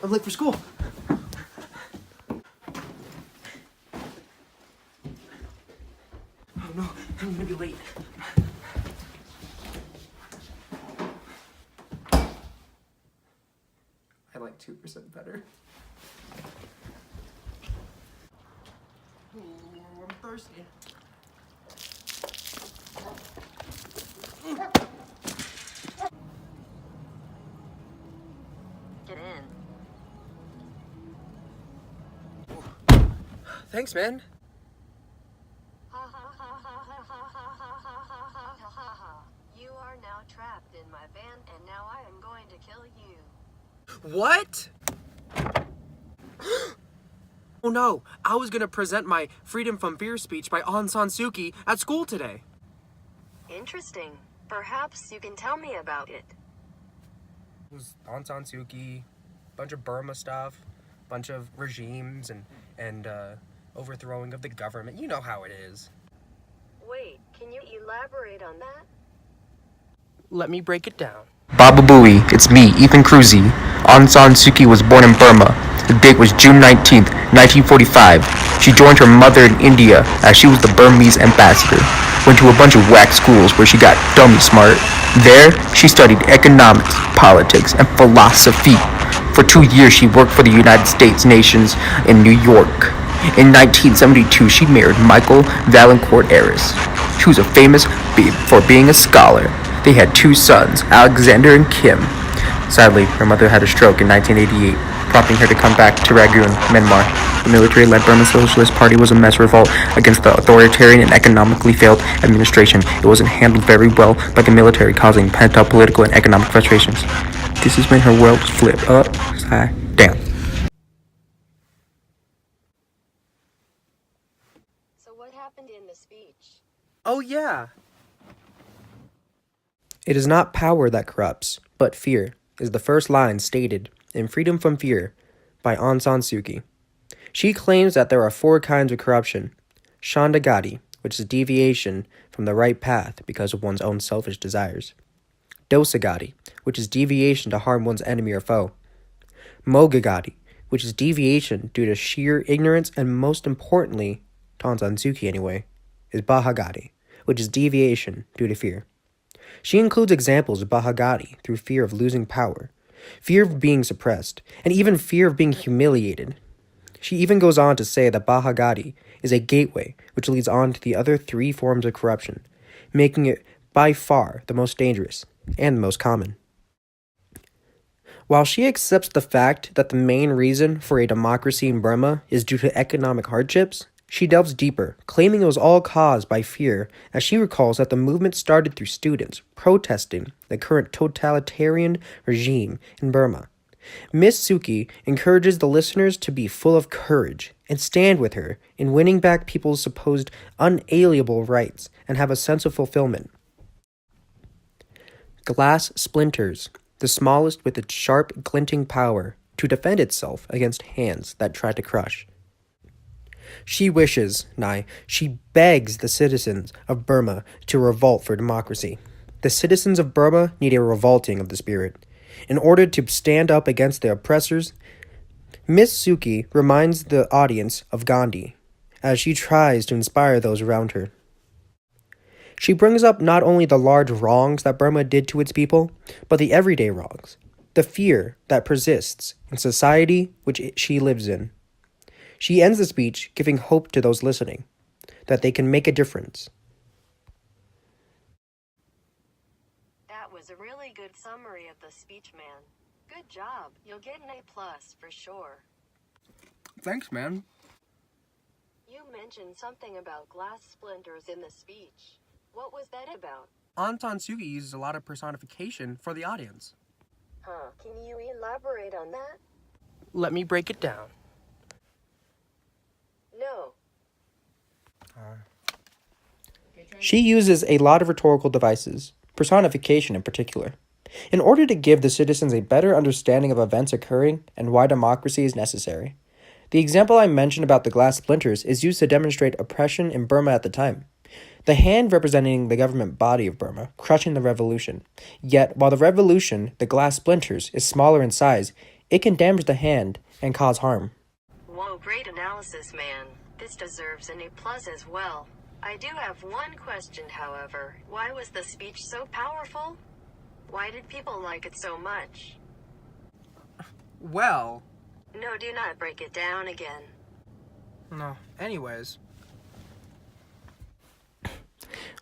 I'm late for school. Oh no, I'm gonna be late. I like 2% better. Ooh, I'm thirsty. Get in. Thanks, man. You are now trapped in my van, and now I am going to kill you. What? Oh no, I was gonna present my Freedom from Fear speech by Aung San Suu Kyi at school today. Interesting. Perhaps you can tell me about it. It was Aung San Suu Kyi, bunch of Burma stuff, bunch of regimes and overthrowing of the government. You know how it is. Wait, can you elaborate on that? Let me break it down. Baba Booey, it's me, Ethan Cruz. Aung San Suu Kyi was born in Burma. The date was June 19th, 1945. She joined her mother in India as she was the Burmese ambassador. Went to a bunch of whack schools where she got dummy smart. There, she studied economics, politics, and philosophy. For 2 years, she worked for the United States nations in New York. In 1972, she married Michael Valancourt Harris. She was famous for being a scholar. They had 2 sons, Alexander and Kim. Sadly, her mother had a stroke in 1988, prompting her to come back to Rangoon, Myanmar. The military-led Burma Socialist Party was a mass revolt against the authoritarian and economically failed administration. It wasn't handled very well by the military, causing pent-up political and economic frustrations. This is when her world was flipped upside down. So what happened in the speech? Oh yeah. It is not power that corrupts, but fear, is the first line stated in Freedom from Fear by Aung San Suu Kyi. She claims that there are 4 kinds of corruption. Shandagati, which is deviation from the right path because of one's own selfish desires. Dosagati, which is deviation to harm one's enemy or foe. Mogagati, which is deviation due to sheer ignorance, and most importantly, to Aung San Suu Kyi anyway, is Bahagati, which is deviation due to fear. She includes examples of Bahagati through fear of losing power, fear of being suppressed, and even fear of being humiliated. She even goes on to say that Bahagati is a gateway which leads on to the other 3 forms of corruption, making it by far the most dangerous and the most common. While she accepts the fact that the main reason for a democracy in Burma is due to economic hardships, she delves deeper, claiming it was all caused by fear, as she recalls that the movement started through students protesting the current totalitarian regime in Burma. Miss Suu Kyi encourages the listeners to be full of courage and stand with her in winning back people's supposed unalienable rights and have a sense of fulfillment. Glass splinters, the smallest with its sharp, glinting power to defend itself against hands that try to crush. She wishes, she begs the citizens of Burma to revolt for democracy. The citizens of Burma need a revolting of the spirit. In order to stand up against the oppressors, Miss Suu Kyi reminds the audience of Gandhi, as she tries to inspire those around her. She brings up not only the large wrongs that Burma did to its people, but the everyday wrongs, the fear that persists in society which she lives in. She ends the speech giving hope to those listening, that they can make a difference. That was a really good summary of the speech, man. Good job. You'll get an A+ for sure. Thanks, man. You mentioned something about glass splinters in the speech. What was that about? Aung San Suu Kyi uses a lot of personification for the audience. Can you elaborate on that? Let me break it down. No. She uses a lot of rhetorical devices, personification in particular, in order to give the citizens a better understanding of events occurring and why democracy is necessary. The example I mentioned about the glass splinters is used to demonstrate oppression in Burma at the time. The hand representing the government body of Burma, crushing the revolution. Yet, while the revolution, the glass splinters, is smaller in size, It can damage the hand and cause harm. Whoa, great analysis, man. This deserves an A+ as well. I do have one question, however. Why was the speech so powerful? Why did people like it so much? Well, No, do not break it down again. no, anyways.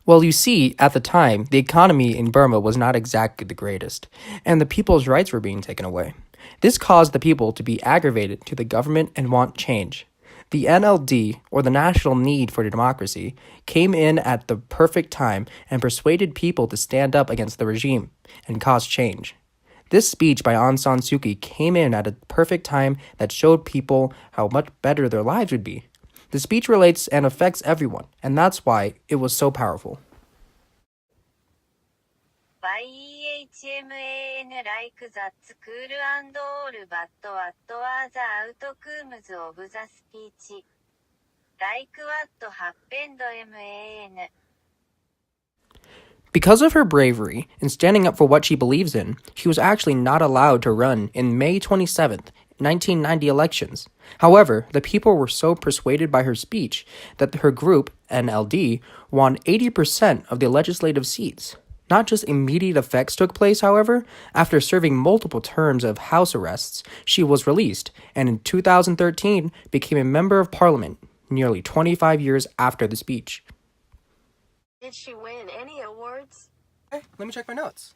Well, you see, at the time, the economy in Burma was not exactly the greatest, and the people's rights were being taken away. This caused the people to be aggravated to the government and want change. The NLD, or the National Need for Democracy, came in at the perfect time and persuaded people to stand up against the regime and cause change. This speech by Aung San Suu Kyi came in at a perfect time that showed people how much better their lives would be. The speech relates and affects everyone, and that's why it was so powerful. YHMAN like the school and all but what are the outcomes of the speech? Like what happened MAN? Because of her bravery in standing up for what she believes in, she was actually not allowed to run in May 27th, 1990 elections. However, the people were so persuaded by her speech that her group, NLD, won 80% of the legislative seats. Not just immediate effects took place, however. After serving multiple terms of house arrests, she was released, and in 2013 became a member of parliament, nearly 25 years after the speech. Did she win any awards? Okay, let me check my notes.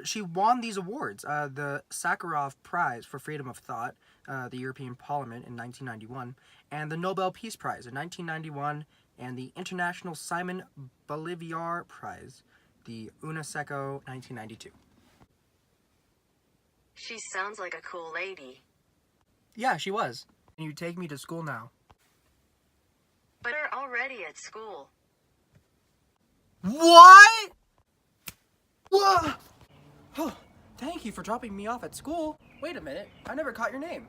She won these awards, the Sakharov Prize for Freedom of Thought, the European Parliament in 1991, and the Nobel Peace Prize in 1991, and the International Simon Bolivar Prize, the UNESCO 1992. She sounds like a cool lady. Yeah, she was. Can you take me to school now? But we're already at school. What? Whoa! Oh, thank you for dropping me off at school. Wait a minute, I never caught your name.